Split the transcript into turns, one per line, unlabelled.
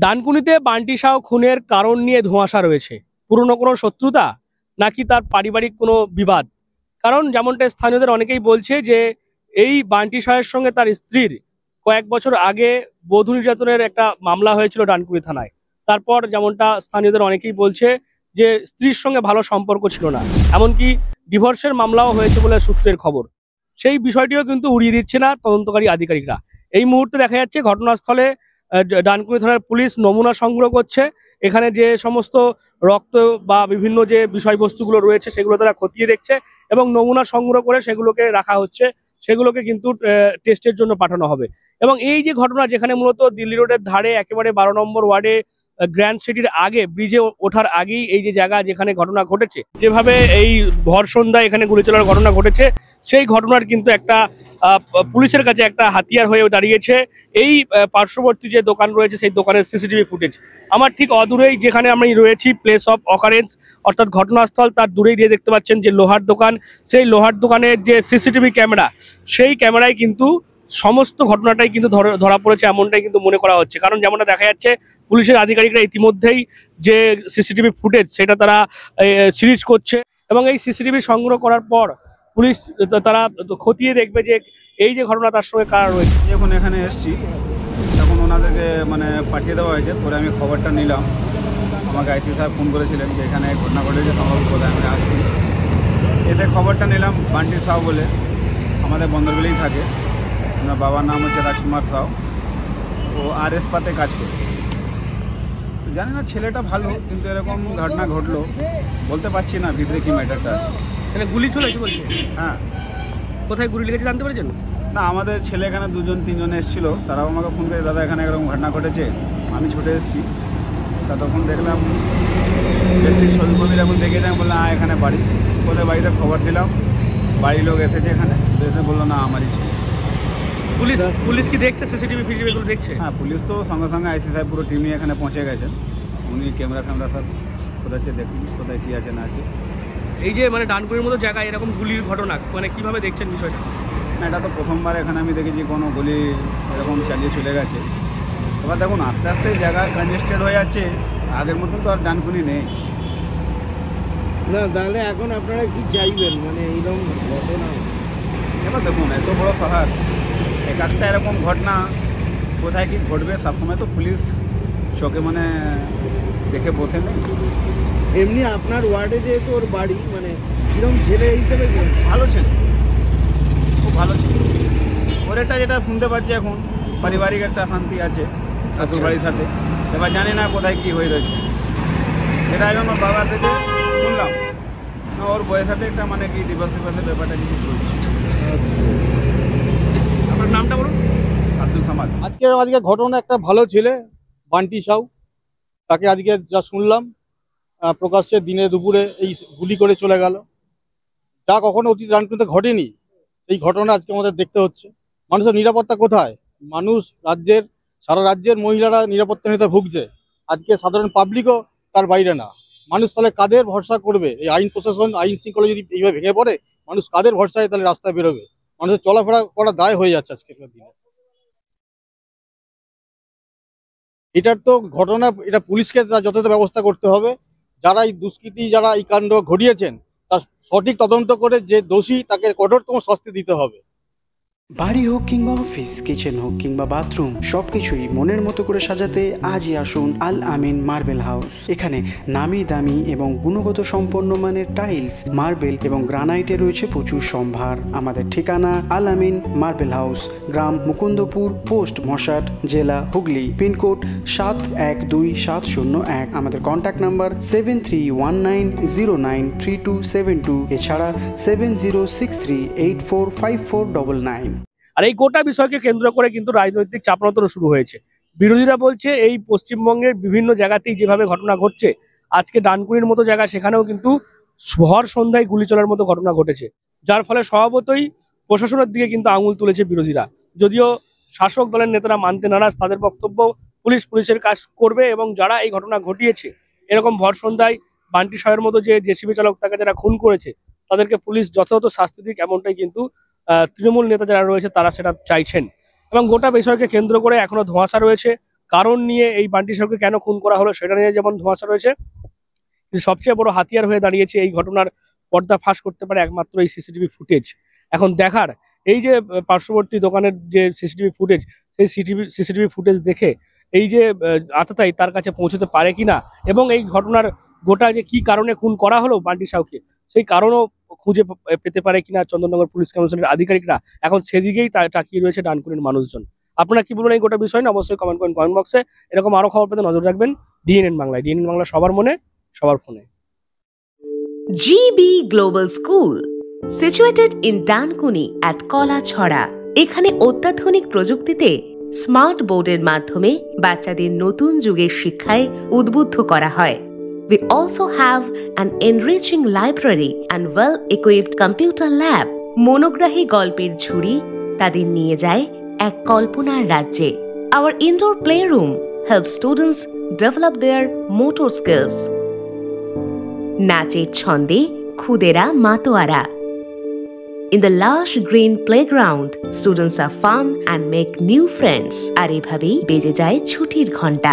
ডানকুনিতে বান্টি সাউ খুনের কারণ নিয়ে ধোঁয়াশা রয়েছে। পুরনো কোনো শত্রুতা নাকি তার পারিবারিক কোনো বিবাদ? কারণ যেমনটা স্থানীয়দের অনেকেই বলছে যে এই বান্টি সাহের সঙ্গে তার স্ত্রীর কয়েক বছর আগে বধূ নির্যাতনের একটা মামলা হয়েছিল ডানকুনি থানায়। তারপর যেমনটা স্থানীয়দের অনেকেই বলছে যে স্ত্রীর সঙ্গে ভালো সম্পর্ক ছিল না, এমনকি ডিভোর্সের মামলাও হয়েছে বলে সূত্রের খবর। সেই বিষয়টিও কিন্তু উড়িয়ে দিচ্ছে না তদন্তকারী আধিকারিকরা। এই মুহূর্তে দেখা যাচ্ছে ঘটনাস্থলে ডানকুনি থানার পুলিশ নমুনা সংগ্রহ করছে। এখানে যে সমস্ত রক্ত বা বিভিন্ন যে বিষয়বস্তুগুলো রয়েছে সেগুলো তারা খতিয়ে দেখছে এবং নমুনা সংগ্রহ করে সেগুলোকে রাখা হচ্ছে, সেগুলোকে কিন্তু টেস্টের জন্য পাঠানো হবে। এবং এই যে ঘটনা, যেখানে মূলত দিল্লি রোডের ধারে একেবারে 12 নম্বর ওয়ার্ডে গ্র্যান্ড সিটির আগে ব্রিজে ওঠার আগেই এই যে জায়গা যেখানে ঘটনা ঘটেছে, যেভাবে এই ভর সন্ধ্যায় এখানে গুলি চলার ঘটনা ঘটেছে, সেই ঘটনার কিন্তু একটা পুলিশের কাছে একটা হাতিয়ার হয়ে দাঁড়িয়েছে এই পার্শ্ববর্তী যে দোকান রয়েছে সেই দোকানের সিসিটিভি ফুটেজ। আমার ঠিক অদূরেই যেখানে আমি রয়েছি, প্লেস অফ অকারেন্স অর্থাৎ ঘটনাস্থল, তার দূরেই দিয়ে দেখতে পাচ্ছেন যে লোহার দোকান। সেই লোহার দোকানের যে সিসিটিভি ক্যামেরা, সেই ক্যামেরায় কিন্তু সমস্ত ঘটনাটাই কিন্তু ধরা পড়েছে এমনটাই কিন্তু মনে করা হচ্ছে। কারণ যেমনটা দেখা যাচ্ছে পুলিশের আধিকারিকরা ইতিমধ্যেই যে সিসিটিভি ফুটেজ সেটা তারা সিরিজ করছে এবং এই সিসিটিভি সংগ্রহ করার পর পুলিশ তারা খতিয়ে দেখবে যে এই যে ঘটনা তার সঙ্গে কারা রয়েছে।
যখন এখানে এসেছি তখন ওনাদেরকে পাঠিয়ে দেওয়া হয়েছে। পরে আমি খবরটা নিলাম, আমাকে আইসি সাহেব ফোন করেছিলেন যে এখানে ঘটনা ঘটেছে, সম্ভবত কোথায় আমি আসছি। এসে খবরটা নিলাম, বান্টি সাউ বলে আমাদের বন্দরবিলেই থাকে। ওনার বাবার নাম হচ্ছে রাজকুমার সাউ, ও RS পাতে কাজ করে। জানি না ছেলেটা ভালো, কিন্তু এরকম ঘটনা ঘটলো বলতে পারছি না ভিতরে কি ম্যাটারটা আছে।
এখানে গুলি চলেছে বলছে?
হ্যাঁ।
কোথায় গুলি লেগেছে জানতে পেরেছেন?
না, আমাদের ছেলে এখানে 2-3 জন এসেছিল, তারাও আমাকে ফোন করে দাদা এখানে এরকম ঘটনা ঘটেছে। আমি ছুটে এসেছি, তা তখন দেখলাম ছবি ফবি যখন দেখে যাই বললাম এখানে বাড়ি, বলে বাড়িতে খবর দিলাম, বাড়ির লোক এসেছে এখানে, এসে বললো না আমারই ছিল।
পুলিশ কি দেখছে সিসিটিভি ফিজিটিভিগুলো দেখছে?
হ্যাঁ, পুলিশ তো সঙ্গে সঙ্গে আইসি সাহেব পুরো টিম নিয়ে এখানে পৌঁছে গেছেন। উনি ক্যামেরা সব কোথাচ্ছে দেখুন কোথায় কী আছে না আছে।
এই যে ডানকুনির মতো জায়গায় এরকম গুলির ঘটনা কিভাবে দেখছেন বিষয়টা?
না, এটা তো প্রথমবার এখানে আমি দেখেছি কোনো গুলি এরকম চালিয়ে চলে গেছে। এবার দেখুন আস্তে আস্তে জায়গা কনজেস্টেড হয়ে যাচ্ছে, আগের মতন তো আর ডানকুনি নেই।
না, তাহলে এখন আপনারা কি চাইবেন এইরকম ঘটনা?
এবার দেখুন এত বড় শহর, একটা এরকম ঘটনা কোথায় কি ঘটবে সবসময় তো পুলিশ চোখে দেখে বসে নেই।
এমনি আপনার ওয়ার্ডে যেহেতু ওর বাড়ি, কিরকম ছেলে হিসেবে
ভালো ছেলে, খুব ভালো ছেলে। ওর একটা যেটা শুনতে পাচ্ছি এখন পারিবারিক একটা শান্তি আছে শ্বশুর বাড়ির সাথে। এবার জানি না কোথায় কি হয়ে রয়েছে, সেটা এখন ওর বাবার থেকে শুনলাম। ওর বইয়ের সাথে একটা কি ডিভোর্সের ব্যাপারটা কিছু চলছে।
আপনার নামটা বলুন?
আব্দুল সামাদ।
আজকে ঘটনা একটা ভালো ছেলে বান্টি সাউ, তাকে আজকে যা শুনলাম প্রকাশ্যে দিনে দুপুরে এই গুলি করে চলে গেল, যা কখনো অতীত ডানকুনিতে ঘটেনি। এই ঘটনা আজকে আমাদের দেখতে হচ্ছে। মানুষের নিরাপত্তা কোথায়? সারা রাজ্যের মহিলারা নিরাপত্তাহীনতা ভুগছে, আজকে সাধারণ পাবলিকও তার বাইরে না। মানুষ তাহলে কাদের ভরসা করবে? এই আইন প্রশাসন, আইন শৃঙ্খলা যদি এইভাবে ভেঙে পড়ে, মানুষ কাদের ভরসায় তাহলে রাস্তায় বেরোবে? মানুষের চলাফেরা করা দায় হয়ে যাচ্ছে আজকের দিনে। এটার তো ঘটনা, এটা পুলিশকে তার যথাযথ ব্যবস্থা করতে হবে। যারা এই দুষ্কৃতী, যারা এই কাণ্ড ঘটিয়েছেন, তার সঠিক তদন্ত করে যে দোষী তাকে কঠোরতম শাস্তি দিতে হবে।
বাড়ি হোক কিংবা অফিস, কিচেন হোক কিংবা বাথরুম, সবকিছুই মনের মতো করে সাজাতে আজই আসুন আল আমিন মার্বেল হাউস। এখানে নামি দামি এবং গুণগত সম্পন্ন মানের টাইলস, মার্বেল এবং গ্রানাইটে রয়েছে প্রচুর সম্ভার। আমাদের ঠিকানা আল আমিন মার্বেল হাউস, গ্রাম মুকুন্দপুর, পোস্ট মশাট, জেলা হুগলি, পিনকোড 712701। আমাদের কন্ট্যাক্ট নাম্বার 7319093272, এছাড়া 7063845499।
আর এই গোটা বিষয়কে কেন্দ্র করে কিন্তু রাজনৈতিক চাপানোতর শুরু হয়েছে। বিরোধীরা বলছে এই পশ্চিমবঙ্গের বিভিন্ন জায়গাতেই যেভাবে ঘটনা ঘটছে, আজকে ডানকুনির মতো জায়গা সেখানেও কিন্তু ভর সন্ধ্যায় গুলি চলার মতো ঘটনা ঘটেছে, যার ফলে স্বভাবতই প্রশাসনের দিকে কিন্তু আঙুল তুলেছে বিরোধীরা। যদিও শাসক দলের নেতারা মানতে নারাজ, তাদের বক্তব্য পুলিশের কাজ করবে এবং যারা এই ঘটনা ঘটিয়েছে এরকম ভর সন্ধ্যায় বান্টি সাহের মতো যে জেসিবি চালক তাকে যারা খুন করেছে, তাদেরকে পুলিশ যথাযথ শাস্তি দিক, এমনটাই কিন্তু তৃণমূল নেতা যারা রয়েছে তারা সেটা চাইছেন। এবং গোটা বিষয়কে কেন্দ্র করে এখনো ধোঁয়াশা রয়েছে। কারণ নিয়ে এই বান্টি সাউকে কেন খুন করা হলো সেটা নিয়ে যেমন ধোঁয়াশা রয়েছে, কিন্তু সবচেয়ে বড় হাতিয়ার হয়ে দাঁড়িয়েছে এই ঘটনার পর্দা ফাঁস করতে পারে একমাত্র এই সিসিটিভি ফুটেজ। এখন দেখার এই যে পার্শ্ববর্তী দোকানের যে সিসিটিভি ফুটেজ, সেই সিসিটিভি ফুটেজ দেখে এই যে আততায়ী তার কাছে পৌঁছতে পারে কিনা, এবং এই ঘটনার গোটা যে কি কারণে খুন করা হলো বান্টি সাউকে সেই কারণও খুঁজে পেতে পারে কিনা চন্দননগর পুলিশ কমিশনের আধিকারিকরা, এখন সেদিকেই তাকিয়ে রয়েছে ডানকুনির মানুষজন। আপনারা কি বলবেন এই গোটা বিষয় না অবশ্যই কমেন্ট করেন কমেন্ট বক্সে। এরকম আরো খবর পেতে নজর রাখবেন ডিএনএন বাংলায়। ডিএনএন বাংলা সবার মনে সবার ফোনে।
GB Global School, situated in Dankuni at Kola Chhora. এখানে অত্যাধুনিক প্রযুক্তিতে স্মার্ট বোর্ডের মাধ্যমে বাচ্চাদের নতুন যুগের শিক্ষায় উদ্বুদ্ধ করা হয়। We also have an enriching library and well-equipped computer lab. মনোগ্রাহী গল্পের ঝুড়ি তাদের নিয়ে যায় এক কল্পনার রাজ্যে। Our indoor playroom helps students develop their motor skills. নাচের ছন্দে খুদেরা মাতোয়ারা। In the lush green playground, students are fun and make new friends. আর এভাবেই বেজে যায় ছুটির ঘন্টা।